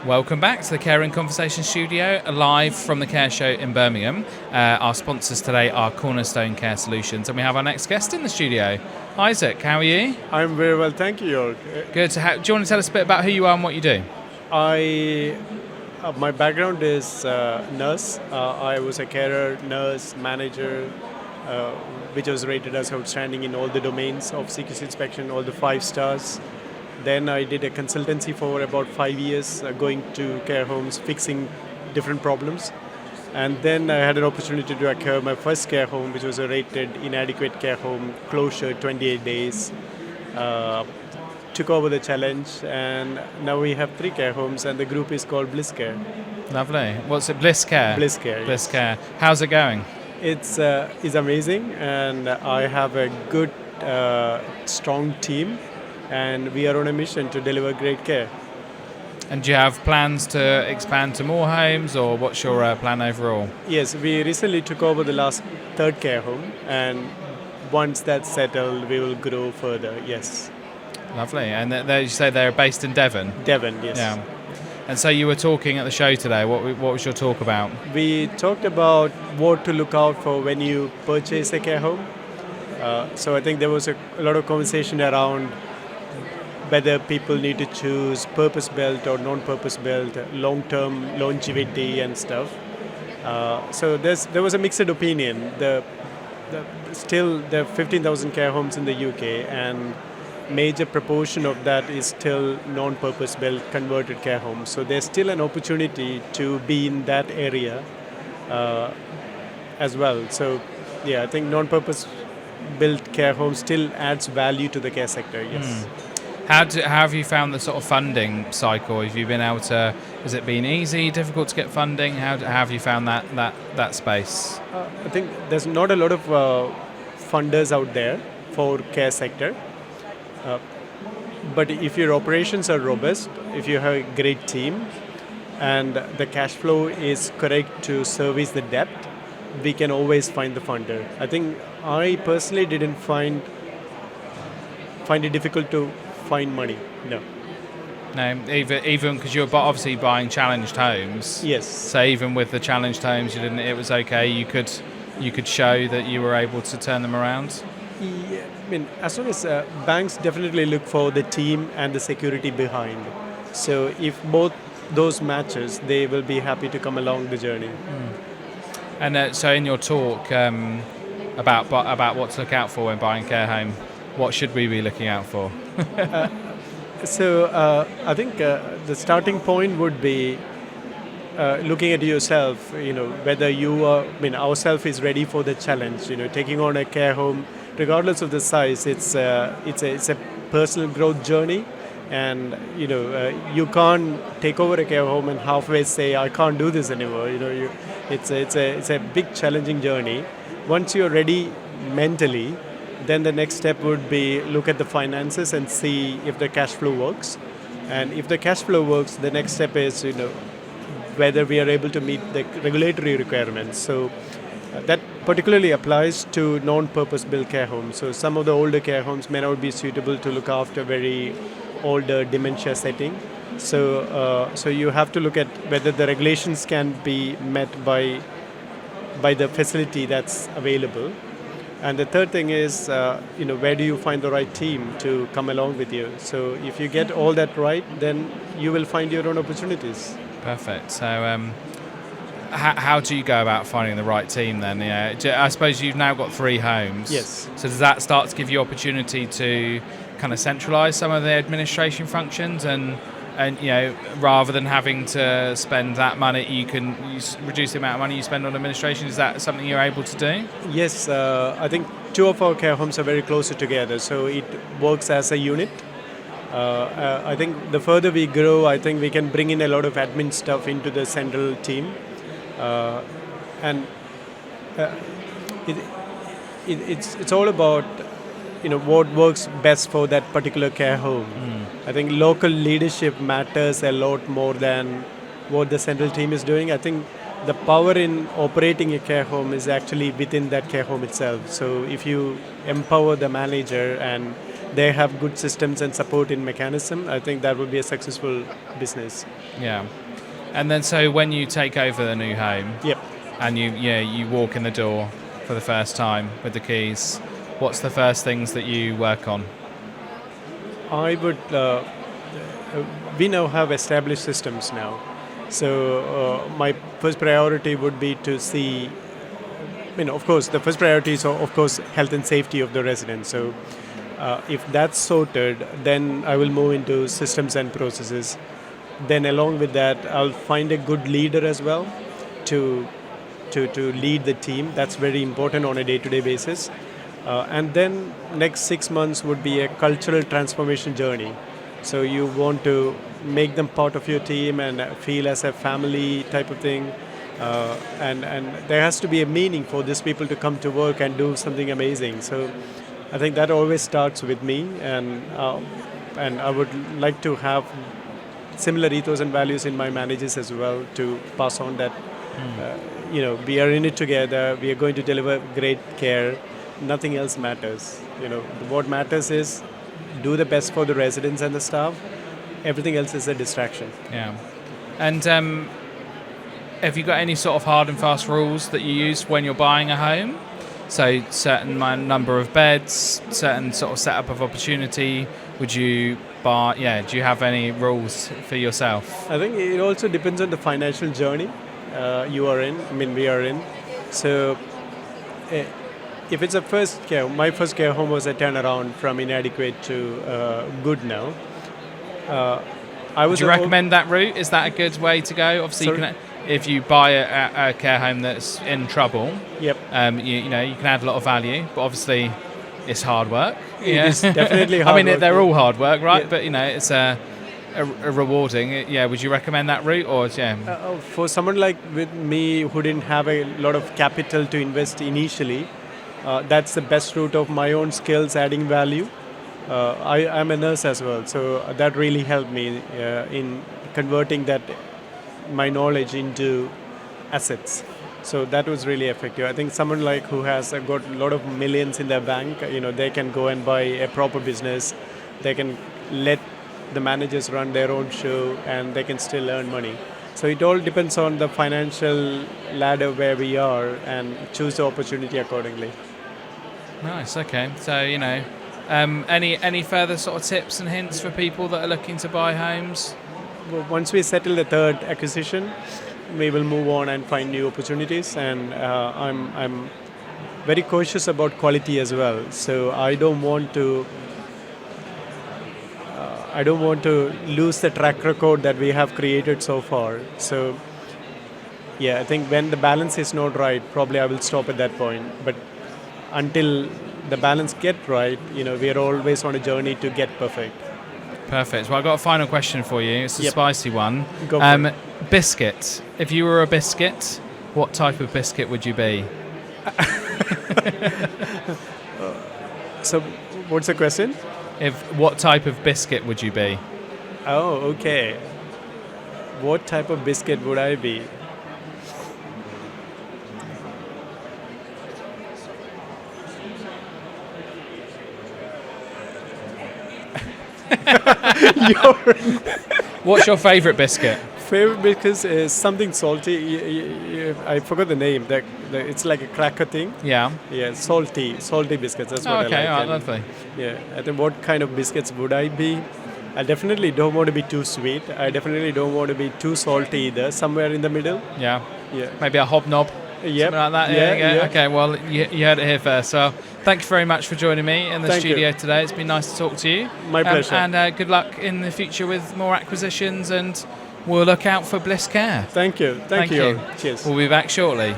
Welcome back to the Care and Conversation studio, live from the Care Show in Birmingham. Our sponsors today are Cornerstone Care Solutions, and we have our next guest in the studio. Isaac, how are you? I'm very well, thank you, York. Good. So do you want to tell us a bit about who you are and what you do? My background is nurse. I was a carer, nurse, manager, which was rated as outstanding in all the domains of CQC inspection, all the 5 stars. Then I did a consultancy for about 5 years, going to care homes, fixing different problems. And then I had an opportunity to acquire my first care home, which was a rated inadequate care home, closure 28 days. Took over the challenge, and now we have 3 care homes, and the group is called Bliss Care. Lovely. What's it? Bliss Care? Bliss Care. Bliss Yes. Care. How's it going? It's amazing, and I have a good, strong team, and we are on a mission to deliver great care. And do you have plans to expand to more homes, or what's your plan overall? Yes, we recently took over the last 3rd care home, and once that's settled, we will grow further. Yes. Lovely. And you say they're based in Devon? Devon, yes. Yeah. And so you were talking at the show today. What was your talk about? We talked about what to look out for when you purchase a care home. So I think there was a lot of conversation around whether people need to choose purpose-built or non-purpose-built, long-term longevity and stuff. So there was a mixed opinion. Still, there are 15,000 care homes in the UK, and major proportion of that is still non-purpose-built converted care homes. So there's still an opportunity to be in that area as well. So yeah, I think non-purpose-built care homes still adds value to the care sector. Yes. How have you found the sort of funding cycle? Have you been able to? Has it been easy, difficult to get funding? How have you found that space? I think there's not a lot of funders out there for care sector. But if your operations are robust, if you have a great team, and the cash flow is correct to service the debt, we can always find the funder. I think I personally didn't find it difficult to find money. No. No, even because you're obviously buying challenged homes. Yes. So even with the challenged homes, you didn't. It was okay. You could show that you were able to turn them around. Yeah, I mean, as long as banks definitely look for the team and the security behind. So if both those matches, they will be happy to come along the journey. And so in your talk about what to look out for when buying a care home, what should we be looking out for? So I think the starting point would be looking at yourself. Whether ourselves is ready for the challenge. Taking on a care home, regardless of the size, it's a personal growth journey, and you can't take over a care home and halfway say I can't do this anymore. It's a big challenging journey. Once you're ready mentally, then the next step would be look at the finances and see if the cash flow works. And if the cash flow works, the next step is whether we are able to meet the regulatory requirements. So that particularly applies to non-purpose built care homes. So some of the older care homes may not be suitable to look after very older dementia setting. So you have to look at whether the regulations can be met by the facility that's available. And the third thing is, where do you find the right team to come along with you? So if you get all that right, then you will find your own opportunities. Perfect. So how do you go about finding the right team then? I suppose you've now got 3 homes. Yes. So does that start to give you opportunity to kind of centralise some of the administration functions and rather than having to spend that money, you reduce the amount of money you spend on administration? Is that something you're able to do? Yes, I think 2 of our care homes are very closer together, so it works as a unit. I think the further we grow, I think we can bring in a lot of admin stuff into the central team. And it's all about what works best for that particular care home. I think local leadership matters a lot more than what the central team is doing. I think the power in operating a care home is actually within that care home itself. So if you empower the manager and they have good systems and support in mechanism, I think that would be a successful business. Yeah. And then so when you take over the new home, Yep. and you walk in the door for the first time with the keys, what's the first things that you work on? I would. We now have established systems now, so my first priority would be to see. Of course, the first priority is of course health and safety of the residents. So, if that's sorted, then I will move into systems and processes. Then, along with that, I'll find a good leader as well to lead the team. That's very important on a day-to-day basis. And then next 6 months would be a cultural transformation journey. So you want to make them part of your team and feel as a family type of thing. And there has to be a meaning for these people to come to work and do something amazing. So I think that always starts with me, and I would like to have similar ethos and values in my managers as well, to pass on that. We are in it together. We are going to deliver great care. Nothing else matters. What matters is do the best for the residents and the staff. Everything else is a distraction. Yeah. And have you got any sort of hard and fast rules that you use when you're buying a home? So certain number of beds, certain sort of setup of opportunity. Would you buy? Yeah. Do you have any rules for yourself? I think it also depends on the financial journey you are in. We are in. So if it's a first care, my first care home was a turnaround from inadequate to good now. Would you recommend that route? Is that a good way to go? Obviously, if you buy a care home that's in trouble, yep. You can add a lot of value, but obviously it's hard work. It is definitely hard work. They're all hard work, right? Yeah. But it's a rewarding. Yeah, would you recommend that route, or for someone like with me who didn't have a lot of capital to invest initially, that's the best route of my own skills adding value. I'm a nurse as well, so that really helped me in converting my knowledge into assets. So that was really effective. I think someone like who has got a lot of millions in their bank, they can go and buy a proper business. They can let the managers run their own show, and they can still earn money. So it all depends on the financial ladder where we are, and choose the opportunity accordingly. Nice. Okay. So any further sort of tips and hints for people that are looking to buy homes? Well, once we settle the third acquisition, we will move on and find new opportunities. And I'm very cautious about quality as well. So I don't want to lose the track record that we have created so far. So yeah, I think when the balance is not right, probably I will stop at that point. But until the balance get right, we are always on a journey to get perfect. Perfect. Well, I've got a final question for you. It's a spicy one. Go for it. Biscuit. If you were a biscuit, what type of biscuit would you be? So, what's the question? What type of biscuit would you be? Oh, okay. What type of biscuit would I be? What's your favourite biscuit? Favorite biscuit is something salty. I forgot the name. It's like a cracker thing. Yeah. Yeah, salty biscuits. That's what I like. Okay, lovely. Yeah, I think what kind of biscuits would I be? I definitely don't want to be too sweet. I definitely don't want to be too salty either. Somewhere in the middle. Yeah. Yeah. Maybe a hobnob. Yep. Something like that. Yeah. Okay, well, you heard it here first. So thank you very much for joining me in the studio today. It's been nice to talk to you. My pleasure. And good luck in the future with more acquisitions, and we'll look out for Bliss Care. Thank you. Thank you. Cheers. We'll be back shortly.